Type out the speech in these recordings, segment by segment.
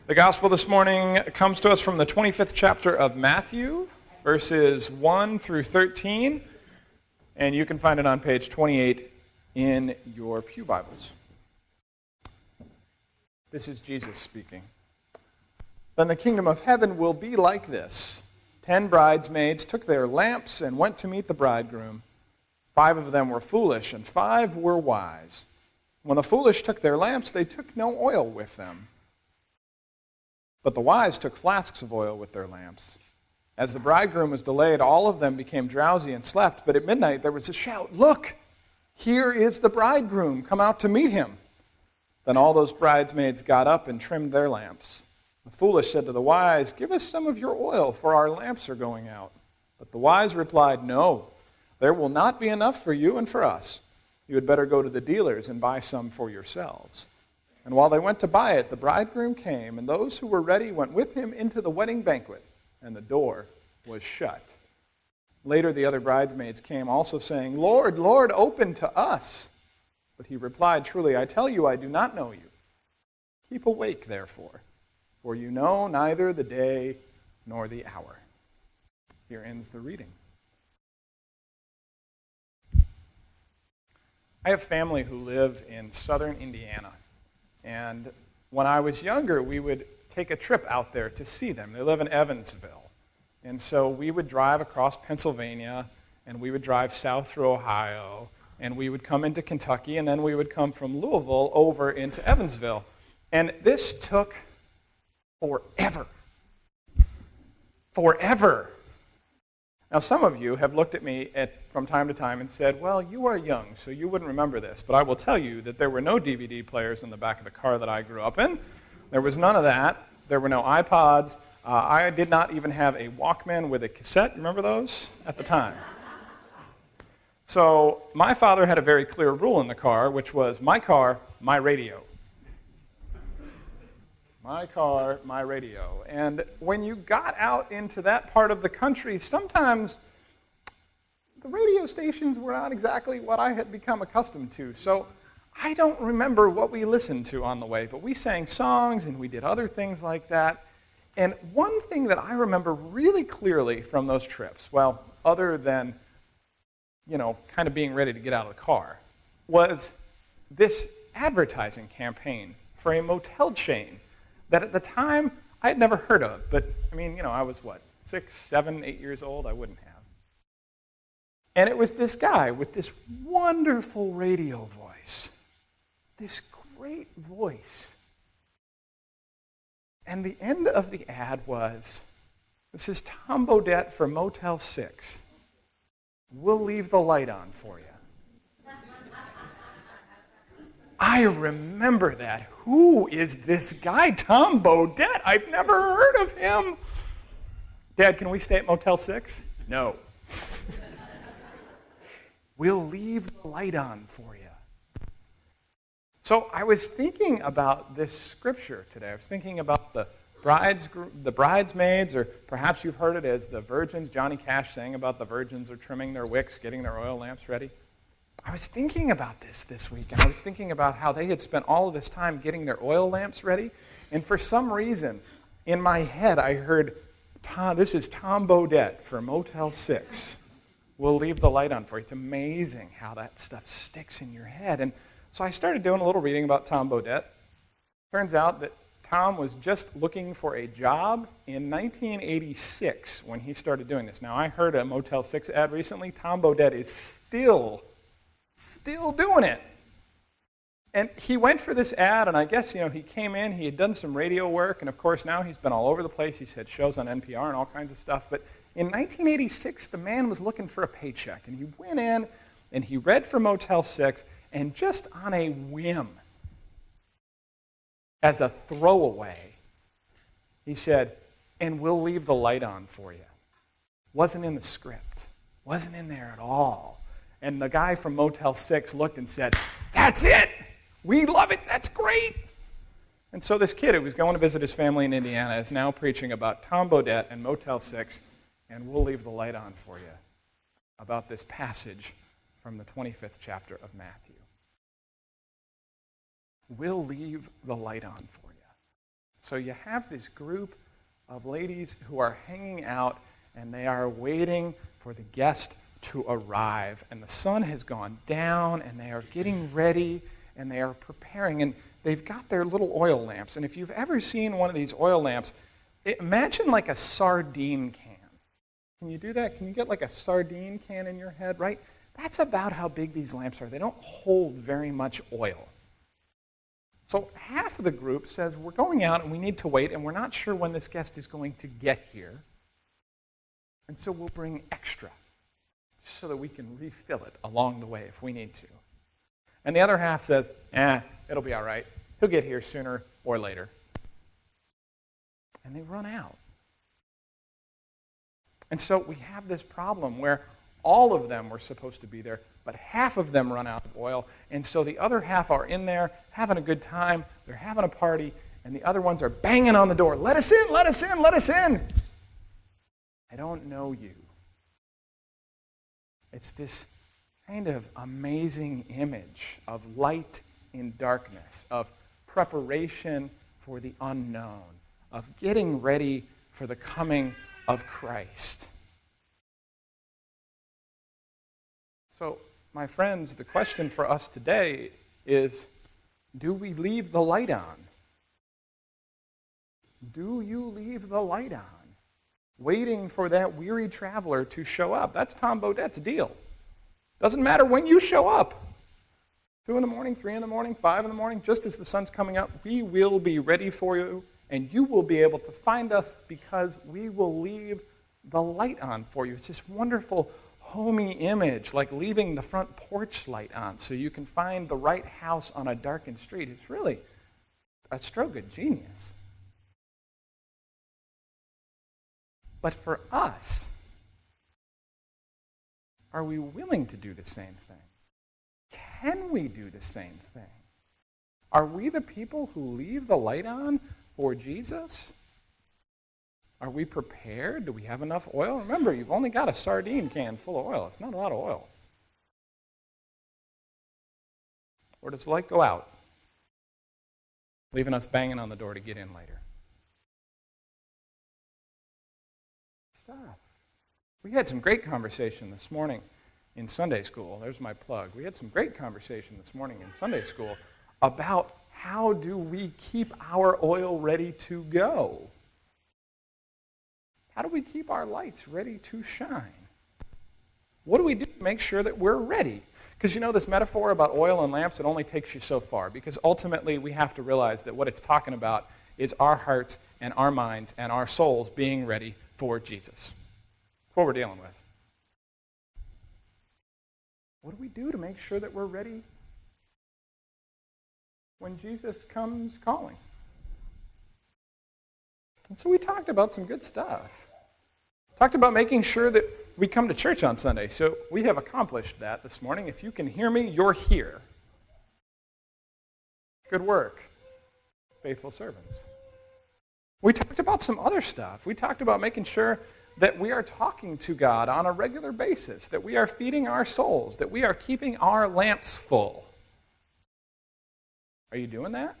The gospel this morning comes to us from the 25th chapter of Matthew, verses 1 through 13, and you can find it on page 28 in your pew Bibles. This is Jesus speaking. Then the kingdom of heaven will be like this. 10 bridesmaids took their lamps and went to meet the bridegroom. 5 of them were foolish, and 5 were wise. When the foolish took their lamps, they took no oil with them. But the wise took flasks of oil with their lamps. As the bridegroom was delayed, all of them became drowsy and slept. But at midnight there was a shout, "Look, here is the bridegroom. Come out to meet him." Then all those bridesmaids got up and trimmed their lamps. The foolish said to the wise, "Give us some of your oil, for our lamps are going out." But the wise replied, "No, there will not be enough for you and for us. You had better go to the dealers and buy some for yourselves." And while they went to buy it, the bridegroom came, and those who were ready went with him into the wedding banquet, and the door was shut. Later the other bridesmaids came also saying, "Lord, Lord, open to us." But he replied, "Truly, I tell you, I do not know you. Keep awake, therefore, for you know neither the day nor the hour." Here ends the reading. I have family who live in southern Indiana. And when I was younger, we would take a trip out there to see them. They live in Evansville. And so we would drive across Pennsylvania, and we would drive south through Ohio, and we would come into Kentucky, and then we would come from Louisville over into Evansville. And this took forever. Forever. Now, some of you have looked at me from time to time and said, "Well, you are young, so you wouldn't remember this." But I will tell you that there were no DVD players in the back of the car that I grew up in. There was none of that. There were no iPods. I did not even have a Walkman with a cassette. Remember those? At the time. So my father had a very clear rule in the car, which was my car, my radio. My car, my radio. And when you got out into that part of the country, sometimes the radio stations were not exactly what I had become accustomed to. So I don't remember what we listened to on the way, but we sang songs and we did other things like that. And one thing that I remember really clearly from those trips, well, other than, kind of being ready to get out of the car, was this advertising campaign for a motel chain that at the time I had never heard of. But, I was 6, 7, 8 years old? I wouldn't have. And it was this guy with this wonderful radio voice. This great voice. And the end of the ad was, "This is Tom Bodette for Motel 6. We'll leave the light on for you." I remember that. Who is this guy, Tom Bodette? I've never heard of him. "Dad, can we stay at Motel 6? "No." "We'll leave the light on for you." So I was thinking about this scripture today. I was thinking about the bridesmaids, or perhaps you've heard it as the virgins. Johnny Cash sang about the virgins are trimming their wicks, getting their oil lamps ready. I was thinking about this week, and I was thinking about how they had spent all of this time getting their oil lamps ready, and for some reason, in my head, I heard, "This is Tom Bodette for Motel 6. We'll leave the light on for you." It's amazing how that stuff sticks in your head. And so I started doing a little reading about Tom Bodette. Turns out that Tom was just looking for a job in 1986 when he started doing this. Now, I heard a Motel 6 ad recently. Tom Bodette is still doing it. And he went for this ad, and I guess, he came in, he had done some radio work, and of course now he's been all over the place. He's had shows on NPR and all kinds of stuff. But in 1986, the man was looking for a paycheck, and he went in, and he read for Motel 6, and just on a whim, as a throwaway, he said, "And we'll leave the light on for you." Wasn't in the script. Wasn't in there at all. And the guy from Motel 6 looked and said, "That's it! We love it! That's great!" And so this kid who was going to visit his family in Indiana is now preaching about Tom Bodette and Motel 6, and we'll leave the light on for you, about this passage from the 25th chapter of Matthew. We'll leave the light on for you. So you have this group of ladies who are hanging out, and they are waiting for the guest to arrive. And the sun has gone down, and they are getting ready, and they are preparing. And they've got their little oil lamps. And if you've ever seen one of these oil lamps, imagine like a sardine can. Can you do that? Can you get like a sardine can in your head, right? That's about how big these lamps are. They don't hold very much oil. So half of the group says, we're going out and we need to wait, and we're not sure when this guest is going to get here. And so we'll bring extra so that we can refill it along the way if we need to. And the other half says, it'll be all right. He'll get here sooner or later. And they run out. And so we have this problem where all of them were supposed to be there, but half of them run out of oil. And so the other half are in there having a good time. They're having a party. And the other ones are banging on the door. Let us in, let us in, let us in. I don't know you. It's this kind of amazing image of light in darkness, of preparation for the unknown, of getting ready for the coming of Christ. So, my friends, the question for us today is, do we leave the light on? Do you leave the light on, waiting for that weary traveler to show up? That's Tom Baudette's deal. Doesn't matter when you show up. 2 in the morning, 3 in the morning, 5 in the morning, just as the sun's coming up, we will be ready for you, and you will be able to find us because we will leave the light on for you. It's this wonderful, homey image, like leaving the front porch light on so you can find the right house on a darkened street. It's really a stroke of genius. But for us, are we willing to do the same thing? Can we do the same thing? Are we the people who leave the light on for Jesus? Are we prepared? Do we have enough oil? Remember, you've only got a sardine can full of oil. It's not a lot of oil. Or does the light go out, leaving us banging on the door to get in later? Stuff. We had some great conversation this morning in Sunday school. There's my plug. We had some great conversation this morning in Sunday school about how do we keep our oil ready to go? How do we keep our lights ready to shine? What do we do to make sure that we're ready? Because you know this metaphor about oil and lamps, it only takes you so far. Because ultimately we have to realize that what it's talking about is our hearts and our minds and our souls being ready for Jesus. That's what we're dealing with. What do we do to make sure that we're ready when Jesus comes calling? And so we talked about some good stuff. Talked about making sure that we come to church on Sunday. So we have accomplished that this morning. If you can hear me, you're here. Good work, faithful servants. We talked about some other stuff. We talked about making sure that we are talking to God on a regular basis, that we are feeding our souls, that we are keeping our lamps full. Are you doing that?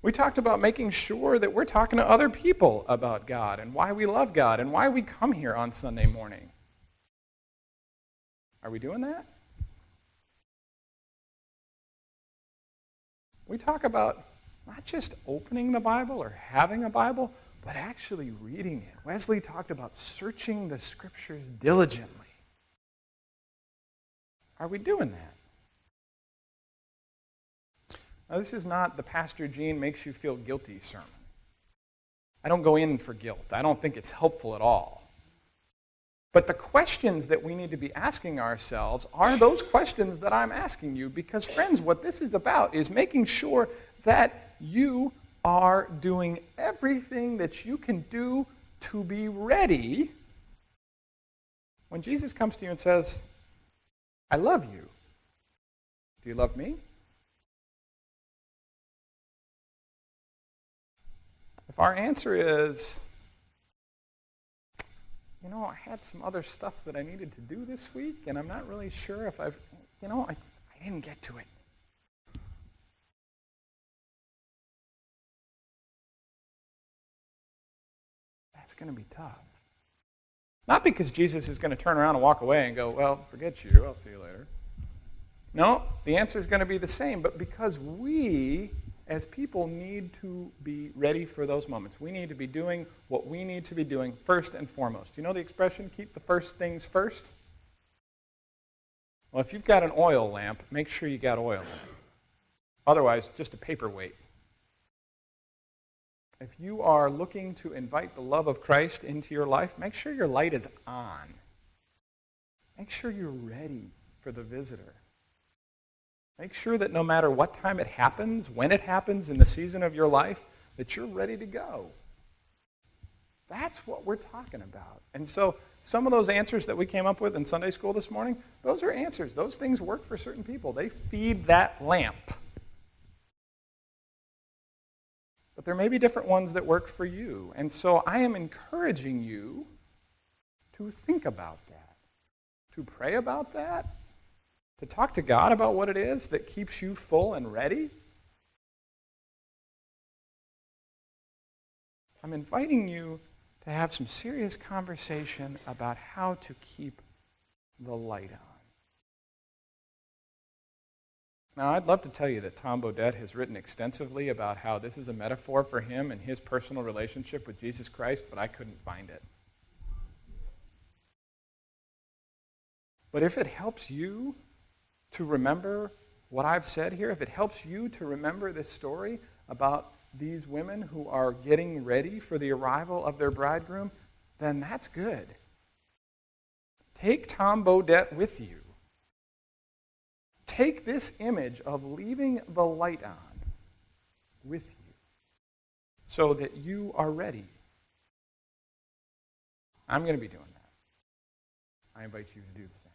We talked about making sure that we're talking to other people about God and why we love God and why we come here on Sunday morning. Are we doing that? We talk about not just opening the Bible or having a Bible, but actually reading it. Wesley talked about searching the Scriptures diligently. Are we doing that? Now, this is not the Pastor Gene makes you feel guilty sermon. I don't go in for guilt. I don't think it's helpful at all. But the questions that we need to be asking ourselves are those questions that I'm asking you because, friends, what this is about is making sure that you are doing everything that you can do to be ready when Jesus comes to you and says, I love you. Do you love me? If our answer is, you know, I had some other stuff that I needed to do this week, and I'm not really sure if I didn't get to it. it's going to be tough. Not because Jesus is going to turn around and walk away and go, well, forget you, I'll see you later. No, the answer is going to be the same, but because we, as people, need to be ready for those moments. We need to be doing what we need to be doing first and foremost. You know the expression, keep the first things first? Well, if you've got an oil lamp, make sure you got oil in it. Otherwise, just a paperweight. If you are looking to invite the love of Christ into your life, make sure your light is on. Make sure you're ready for the visitor. Make sure that no matter what time it happens, when it happens in the season of your life, that you're ready to go. That's what we're talking about. And so some of those answers that we came up with in Sunday school this morning, those are answers. Those things work for certain people. They feed that lamp. But there may be different ones that work for you. And so I am encouraging you to think about that, to pray about that, to talk to God about what it is that keeps you full and ready. I'm inviting you to have some serious conversation about how to keep the light on. Now, I'd love to tell you that Tom Bodette has written extensively about how this is a metaphor for him and his personal relationship with Jesus Christ, but I couldn't find it. But if it helps you to remember what I've said here, if it helps you to remember this story about these women who are getting ready for the arrival of their bridegroom, then that's good. Take Tom Bodette with you. Take this image of leaving the light on with you so that you are ready. I'm going to be doing that. I invite you to do the same.